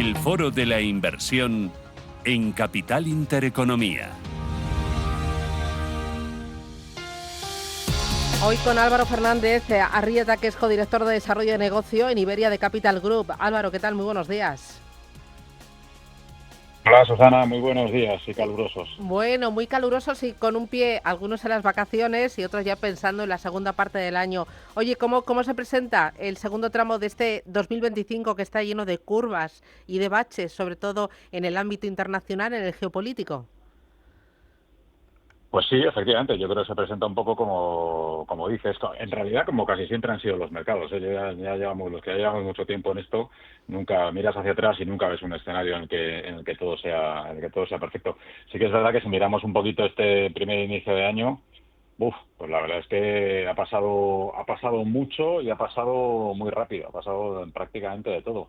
El Foro de la Inversión en Capital Intereconomía. Hoy con Álvaro Fernández Arrieta, que es codirector de Desarrollo de Negocio en Iberia de Capital Group. Álvaro, ¿qué tal? Muy buenos días. Hola Susana, muy buenos días y calurosos. Bueno, muy calurosos y con un pie, algunos en las vacaciones y otros ya pensando en la segunda parte del año. Oye, ¿cómo se presenta el segundo tramo de este 2025 que está lleno de curvas y de baches, sobre todo en el ámbito internacional, en el geopolítico? Pues sí, efectivamente, yo creo que se presenta un poco como dices, en realidad como casi siempre han sido los mercados, ¿eh? Ya llevamos, los que ya llevamos mucho tiempo en esto, nunca miras hacia atrás y nunca ves un escenario en el que todo sea perfecto. Sí que es verdad que si miramos un poquito este primer inicio de año, pues la verdad es que ha pasado mucho y ha pasado muy rápido, ha pasado prácticamente de todo.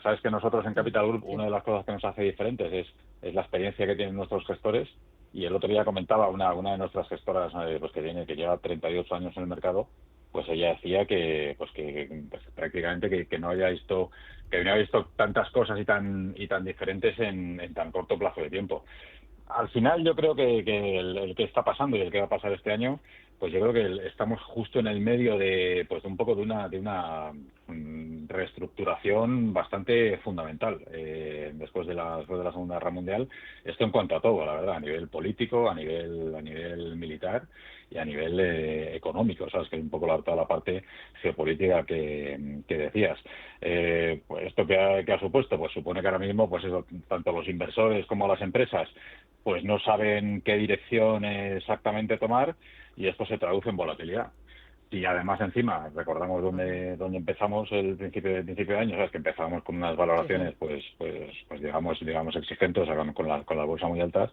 Sabes que nosotros en Capital Group Sí. una de las cosas que nos hace diferentes es la experiencia que tienen nuestros gestores. Y el otro día comentaba una de nuestras gestoras, pues que lleva 38 años en el mercado, pues ella decía pues prácticamente que no había visto tantas cosas y tan diferentes en tan corto plazo de tiempo. Al final yo creo que el que está pasando y el que va a pasar este año, pues yo creo que estamos justo en el medio de pues un poco de una reestructuración bastante fundamental después de la Segunda Guerra Mundial. Esto en cuanto a todo, la verdad, a nivel político, a nivel militar y a nivel económico, sabes que es un poco toda la parte geopolítica que decías. Pues esto que ha supuesto, pues supone que ahora mismo pues eso, tanto los inversores como las empresas pues no saben qué dirección exactamente tomar y esto se traduce en volatilidad. Y además encima, recordamos dónde empezamos el principio de año, sabes que empezamos con unas Sí, sí. valoraciones pues digamos exigentes, con la bolsa muy altas,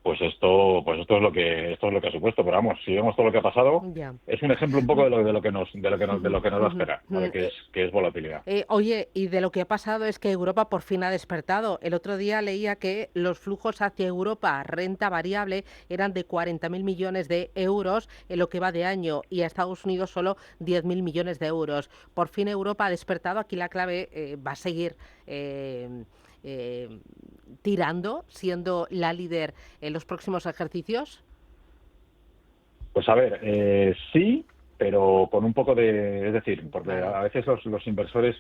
pues esto es lo que ha supuesto, pero vamos, si vemos todo lo que ha pasado, Ya. es un ejemplo un poco de lo que nos va a esperar, ¿vale? Eh, Que es volatilidad. Oye, y de lo que ha pasado es que Europa por fin ha despertado. El otro día leía que los flujos hacia Europa, renta variable, eran de 40.000 millones de euros en lo que va de año y a Estados Unidos solo 10.000 millones de euros. Por fin Europa ha despertado. Aquí la clave va a seguir eh, eh, tirando, siendo la líder en los próximos ejercicios. Pues a ver, sí, pero con un poco es decir, porque Vale. a veces los inversores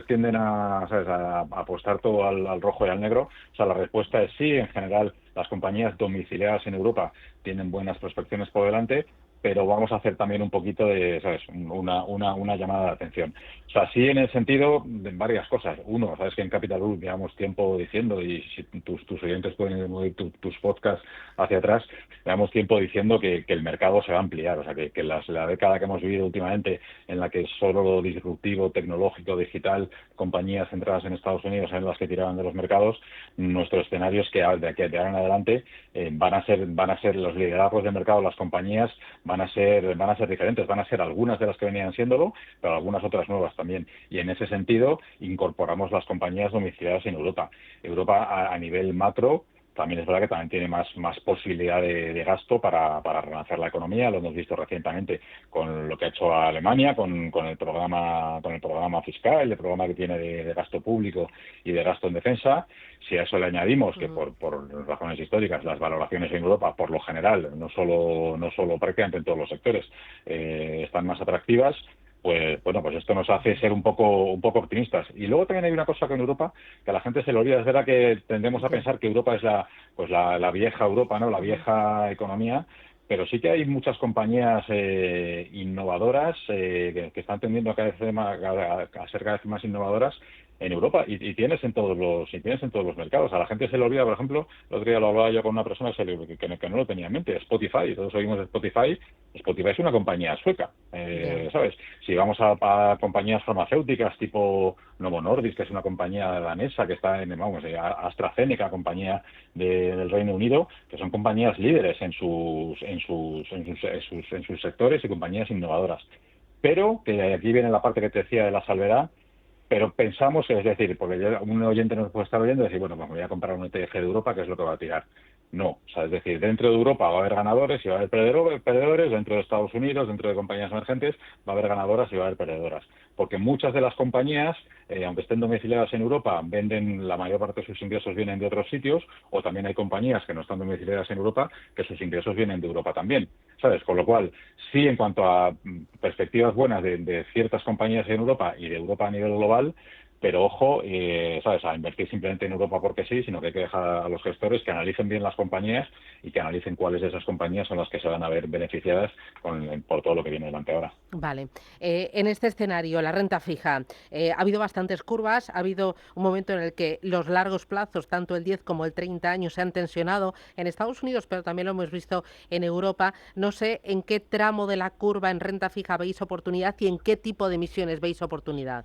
tienden ¿sabes?, a apostar todo al rojo y al negro. O sea, la respuesta es sí. En general, las compañías domiciliadas en Europa tienen buenas prospecciones por delante, pero vamos a hacer también un poquito de, ¿sabes?, una llamada de atención. O sea, sí, en el sentido de varias cosas. Uno, sabes que en Capital Group llevamos tiempo diciendo, y si tus oyentes pueden oír tus podcasts hacia atrás, llevamos tiempo diciendo que el mercado se va a ampliar. O sea, que la década que hemos vivido últimamente, en la que solo lo disruptivo, tecnológico, digital, compañías centradas en Estados Unidos en las que tiraban de los mercados, nuestro escenario es que de aquí ahora en adelante van a ser los liderazgos de mercado, las compañías van a ser diferentes, van a ser algunas de las que venían siéndolo, pero algunas otras nuevas también. Y en ese sentido incorporamos las compañías domiciliadas en Europa. Europa a nivel macro también es verdad que también tiene más posibilidad de gasto para relanzar la economía. Lo hemos visto recientemente con lo que ha hecho Alemania, con el programa fiscal, el programa que tiene de gasto público y de gasto en defensa. Si a eso le añadimos que por razones históricas las valoraciones en Europa, por lo general, no solo prácticamente en todos los sectores, están más atractivas, pues bueno, pues esto nos hace ser un poco optimistas. Y luego también hay una cosa con Europa que a la gente se le olvida. Es verdad que tendemos a Ya. pensar que Europa es la vieja Europa, ¿no?, la Ujú. vieja economía, pero sí que hay muchas compañías innovadoras que están tendiendo a ser cada vez más innovadoras en Europa, y tienes en todos los mercados. A la gente se le olvida, por ejemplo, el otro día lo hablaba yo con una persona que no lo tenía en mente, Spotify. Todos oímos de Spotify. Spotify es una compañía sueca, Ya. ¿sabes? Si vamos a compañías farmacéuticas tipo Novo Nordisk, que es una compañía danesa que está AstraZeneca, compañía del Reino Unido, que son compañías líderes en sus sectores y compañías innovadoras. Pero que aquí viene la parte que te decía de la salvedad. Pero pensamos, es decir, porque un oyente nos puede estar oyendo y decir, bueno, pues me voy a comprar un ETF de Europa, que es lo que va a tirar. No, o sea, es decir, dentro de Europa va a haber ganadores y va a haber perdedores, dentro de Estados Unidos, dentro de compañías emergentes, va a haber ganadoras y va a haber perdedoras. Porque muchas de las compañías, aunque estén domiciliadas en Europa, venden, la mayor parte de sus ingresos vienen de otros sitios, o también hay compañías que no están domiciliadas en Europa, que sus ingresos vienen de Europa también, ¿sabes? Con lo cual, sí, en cuanto a perspectivas buenas de ciertas compañías en Europa y de Europa a nivel global, pero ojo, ¿sabes? A invertir simplemente en Europa porque sí, sino que hay que dejar a los gestores que analicen bien las compañías y que analicen cuáles de esas compañías son las que se van a ver beneficiadas por todo lo que viene delante ahora. Vale. En este escenario, la renta fija, ha habido bastantes curvas, ha habido un momento en el que los largos plazos, tanto el 10 como el 30 años, se han tensionado en Estados Unidos, pero también lo hemos visto en Europa. No sé en qué tramo de la curva en renta fija veis oportunidad y en qué tipo de emisiones veis oportunidad.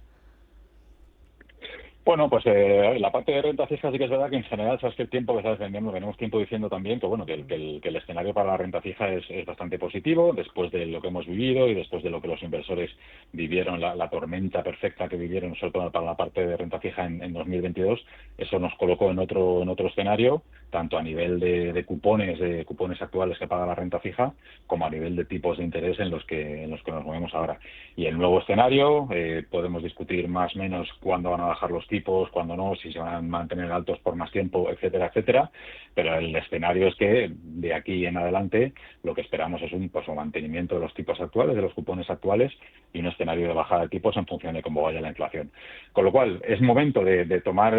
Bueno, pues la parte de renta fija sí que es verdad que en general, sabes que el tiempo que estás vendiendo, tenemos tiempo diciendo también que bueno que el escenario para la renta fija es bastante positivo después de lo que hemos vivido y después de lo que los inversores vivieron, la tormenta perfecta que vivieron, sobre todo para la parte de renta fija en 2022. Eso nos colocó en otro escenario, tanto a nivel de cupones actuales que paga la renta fija, como a nivel de tipos de interés en los que nos movemos ahora. Y el nuevo escenario, podemos discutir más o menos cuándo van a bajar los tipos, cuándo no, si se van a mantener altos por más tiempo, etcétera, etcétera. Pero el escenario es que de aquí en adelante lo que esperamos es un mantenimiento de los tipos actuales, de los cupones actuales, y un escenario de bajada de tipos en función de cómo vaya la inflación. Con lo cual, es momento de tomar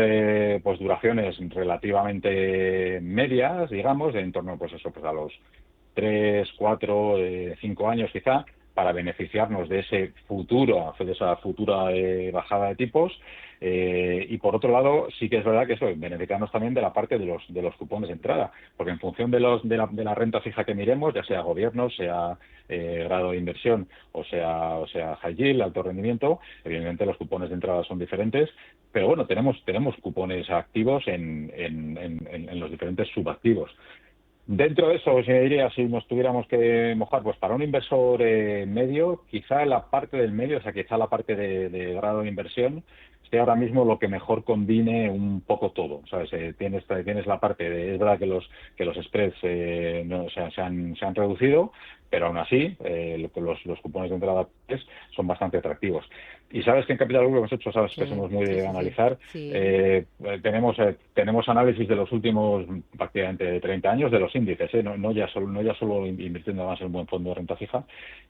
pues duraciones relativamente medias, digamos, de en torno pues a los 3, 4, 5 años quizá, para beneficiarnos de ese futuro, de esa futura bajada de tipos. Y por otro lado, sí que es verdad que eso, beneficiarnos también de la parte de los cupones de entrada, porque en función de la renta fija que miremos, ya sea gobierno, sea grado de inversión o sea high yield, alto rendimiento, evidentemente los cupones de entrada son diferentes, pero bueno, tenemos cupones activos en los diferentes subactivos. Dentro de eso, si nos tuviéramos que mojar, pues para un inversor medio, quizá la parte del medio, o sea, quizá la parte de grado de inversión, sea ahora mismo lo que mejor combine un poco todo, ¿sabes? Tienes la parte es verdad que los spreads no, se han reducido, pero aún así los cupones de entrada son bastante atractivos. Y sabes que en Capital Group hemos hecho, sabes que Sí, somos muy sí, de sí, sí. analizar, Sí. tenemos análisis de los últimos prácticamente 30 años de los índices, no ya solo invirtiendo más en un buen fondo de renta fija,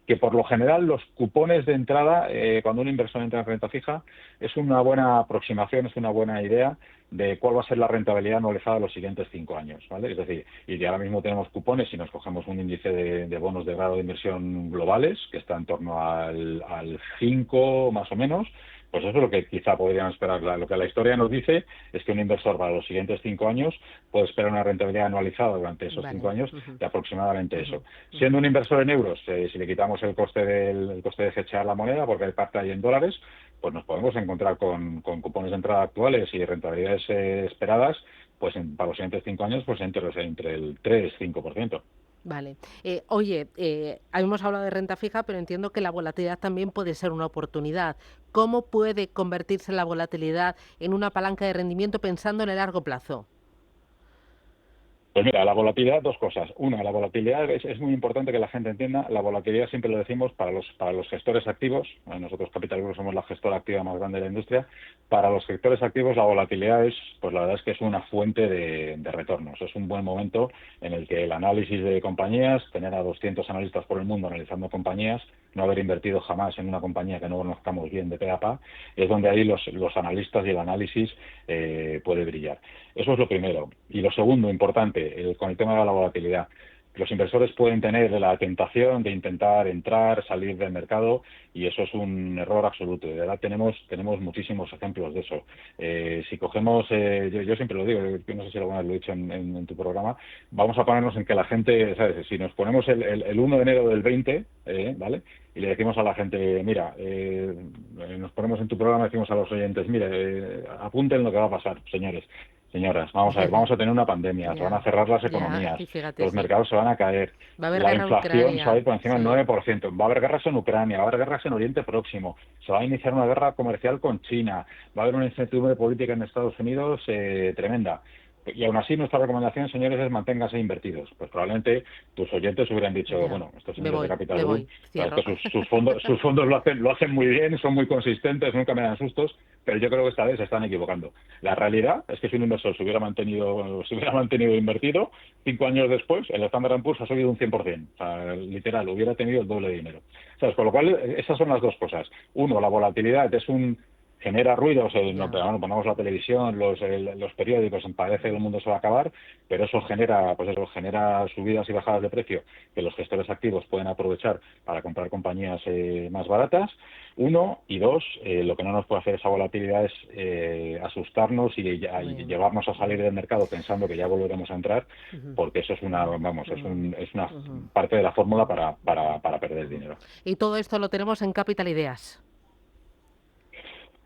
que por lo general los cupones de entrada, cuando un inversor entra en renta fija, es una buena aproximación, es una buena idea de cuál va a ser la rentabilidad anualizada de los siguientes 5 años, ¿vale? Es decir, y ahora mismo tenemos cupones, si nos cogemos un índice de bonos de grado de inversión globales, que está en torno al 5 más o menos, pues eso es lo que quizá podrían esperar. Lo que la historia nos dice es que un inversor para los siguientes 5 años puede esperar una rentabilidad anualizada durante esos 5 Vale. años Ujú, de aproximadamente ujú, eso. ujú. Siendo un inversor en euros, si le quitamos el coste de hedgear la moneda, porque hay parte ahí en dólares, pues nos podemos encontrar con cupones de entrada actuales y rentabilidades esperadas, pues para los siguientes 5 años, pues entre el 3-5%. Vale. Oye, hemos hablado de renta fija, pero entiendo que la volatilidad también puede ser una oportunidad. ¿Cómo puede convertirse la volatilidad en una palanca de rendimiento pensando en el largo plazo? Pues mira, la volatilidad, dos cosas. Una, la volatilidad es muy importante que la gente entienda. La volatilidad siempre lo decimos para los gestores activos. Nosotros Capital Group somos la gestora activa más grande de la industria. Para los gestores activos la volatilidad pues la verdad es que es una fuente de retornos. Es un buen momento en el que el análisis de compañías, tener a 200 analistas por el mundo analizando compañías, no haber invertido jamás en una compañía que no conozcamos bien de pe a pa, es donde ahí los analistas y el análisis puede brillar. Eso es lo primero. Y lo segundo, importante, con el tema de la volatilidad. Los inversores pueden tener la tentación de intentar entrar, salir del mercado, y eso es un error absoluto. De verdad tenemos muchísimos ejemplos de eso. Si cogemos, yo siempre lo digo, yo no sé si alguna vez lo he dicho en tu programa, vamos a ponernos en que la gente, ¿sabes? Si nos ponemos el 1 de enero del 20, ¿vale? Y le decimos a la gente, mira, nos ponemos en tu programa y decimos a los oyentes, mire, apunten lo que va a pasar, señores. Señoras, vamos a ver, vamos a tener una pandemia, se van a Ya, cerrar las ya, economías, y fíjate, los sí. mercados se van a caer, Va a haber la guerra en inflación se va a Ucrania, ir por encima del sí. 9%, va a haber guerras en Ucrania, va a haber guerras en Oriente Próximo, se va a iniciar una guerra comercial con China, va a haber una incertidumbre política en Estados Unidos tremenda. Y aún así nuestra recomendación, señores, es manténganse invertidos. Pues probablemente tus oyentes hubieran dicho, Ya. bueno, estos Me señores de voy, Capital me Group, voy, cierro. que sus fondos lo hacen muy bien, son muy consistentes, nunca me dan sustos, pero yo creo que esta vez se están equivocando. La realidad es que si un inversor se hubiera mantenido invertido, 5 años después, el Standard & Poor's ha subido un 100%. O sea, literal, hubiera tenido el doble de dinero. ¿Sabes? Con lo cual, esas son las dos cosas. Uno, la volatilidad genera ruidos, bueno, ponemos la televisión, los periódicos, parece que el mundo se va a acabar, pero eso genera subidas y bajadas de precio que los gestores activos pueden aprovechar para comprar compañías más baratas. Uno, y dos, lo que no nos puede hacer esa volatilidad es asustarnos y llevarnos a salir del mercado pensando que ya volveremos a entrar, porque eso es una parte de la fórmula para perder dinero. Y todo esto lo tenemos en Capital Ideas.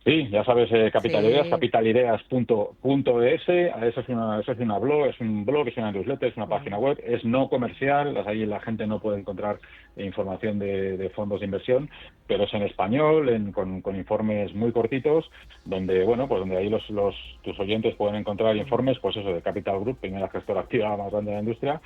Sí, ya sabes, Capital Ideas, Sí. capitalideas.es, eso es un blog, es una newsletter, es una página web, es no comercial, ahí la gente no puede encontrar información de fondos de inversión, pero es en español, con informes muy cortitos, donde donde ahí tus oyentes pueden encontrar informes, pues eso, de Capital Group, primera gestora activa más grande de la industria.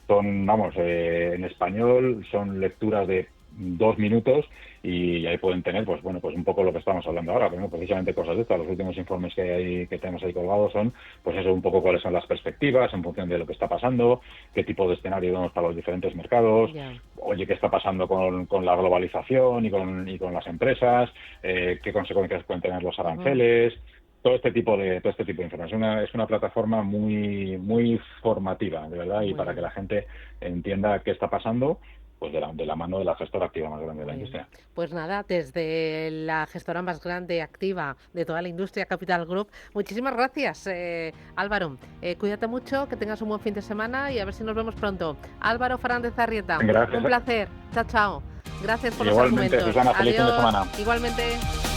Son, en español, son lecturas de 2 minutos y ahí pueden tener pues un poco lo que estamos hablando ahora, pero precisamente cosas de estas. Los últimos informes que tenemos ahí colgados son pues eso, un poco cuáles son las perspectivas en función de lo que está pasando, qué tipo de escenario vemos para los diferentes mercados, oye, qué está pasando con la globalización y con las empresas, qué consecuencias pueden tener los aranceles. Todo este tipo de información. Es una plataforma muy muy formativa, de verdad, y para que la gente entienda qué está pasando, pues de la mano de la gestora activa más grande de la industria. Pues nada, desde la gestora más grande activa de toda la industria, Capital Group, muchísimas gracias, Álvaro. Cuídate mucho, que tengas un buen fin de semana y a ver si nos vemos pronto. Álvaro Fernández Arrieta, Gracias. un placer. Chao, chao. Gracias por Igualmente, los argumentos. Susana, feliz fin de Adiós. semana. Igualmente.